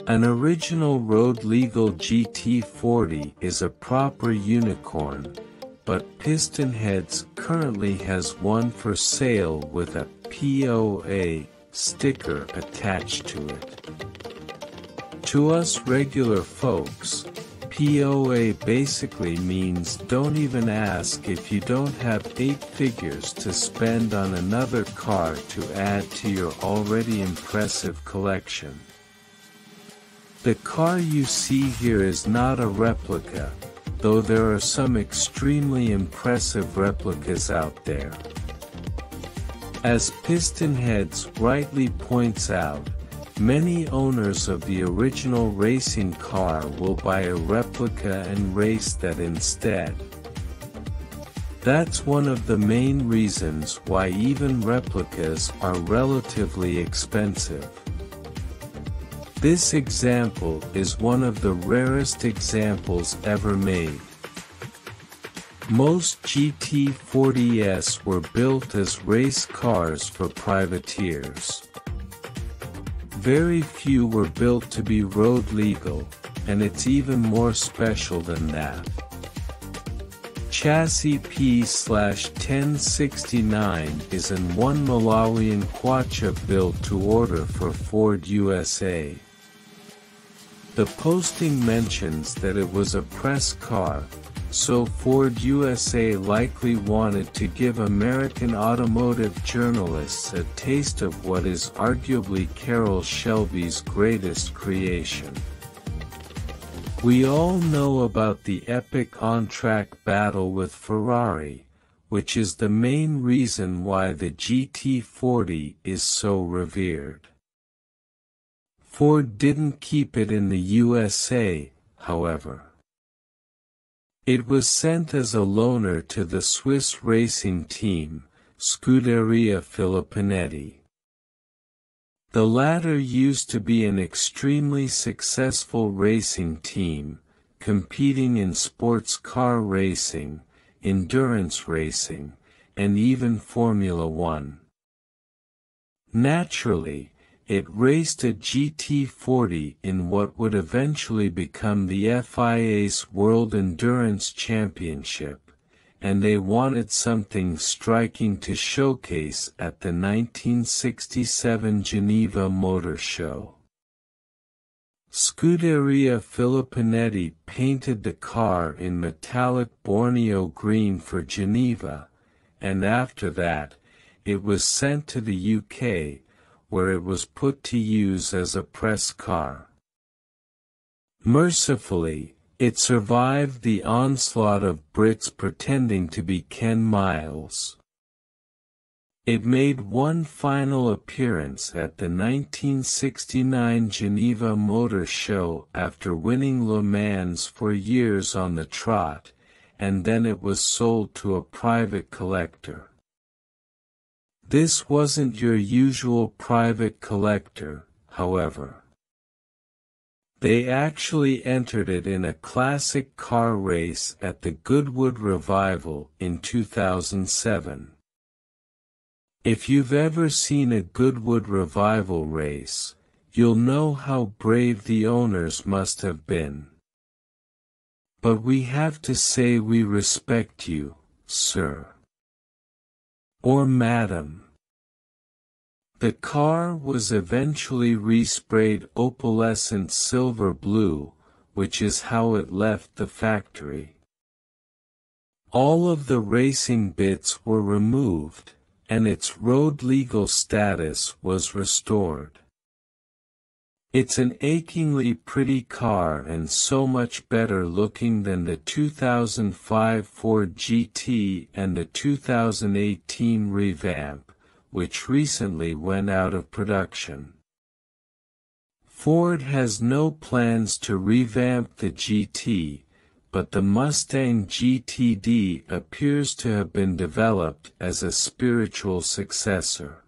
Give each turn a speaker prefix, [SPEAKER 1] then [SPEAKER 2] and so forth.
[SPEAKER 1] An original road-legal GT40 is a proper unicorn, but Pistonheads currently has one for sale with a POA sticker attached to it. To us regular folks, POA basically means don't even ask if you don't have 8 figures to spend on another car to add to your already impressive collection. The car you see here is not a replica, though there are some extremely impressive replicas out there. As Pistonheads rightly points out, many owners of the original racing car will buy a replica and race that instead. That's one of the main reasons why even replicas are relatively expensive. This example is one of the rarest examples ever made. Most GT40s were built as race cars for privateers. Very few were built to be road legal, and it's even more special than that. Chassis P/1069 is in one Malawian kwacha built to order for Ford USA. The posting mentions that it was a press car, so Ford USA likely wanted to give American automotive journalists a taste of what is arguably Carroll Shelby's greatest creation. We all know about the epic on-track battle with Ferrari, which is the main reason why the GT40 is so revered. Ford didn't keep it in the USA, however. It was sent as a loaner to the Swiss racing team, Scuderia Filipinetti. The latter used to be an extremely successful racing team, competing in sports car racing, endurance racing, and even Formula One. Naturally, it raced a GT40 in what would eventually become the FIA's World Endurance Championship, and they wanted something striking to showcase at the 1967 Geneva Motor Show. Scuderia Filipinetti painted the car in metallic Borneo green for Geneva, and after that, it was sent to the UK, where it was put to use as a press car. Mercifully, it survived the onslaught of Brits pretending to be Ken Miles. It made one final appearance at the 1969 Geneva Motor Show after winning Le Mans for years on the trot, and then it was sold to a private collector. This wasn't your usual private collector, however. They actually entered it in a classic car race at the Goodwood Revival in 2007. If you've ever seen a Goodwood Revival race, you'll know how brave the owners must have been. But we have to say we respect you, sir. Or madam. The car was eventually resprayed opalescent silver blue, which is how it left the factory. All of the racing bits were removed, and its road-legal status was restored. It's an achingly pretty car and so much better looking than the 2005 Ford GT and the 2018 revamp, which recently went out of production. Ford has no plans to revamp the GT, but the Mustang GTD appears to have been developed as a spiritual successor.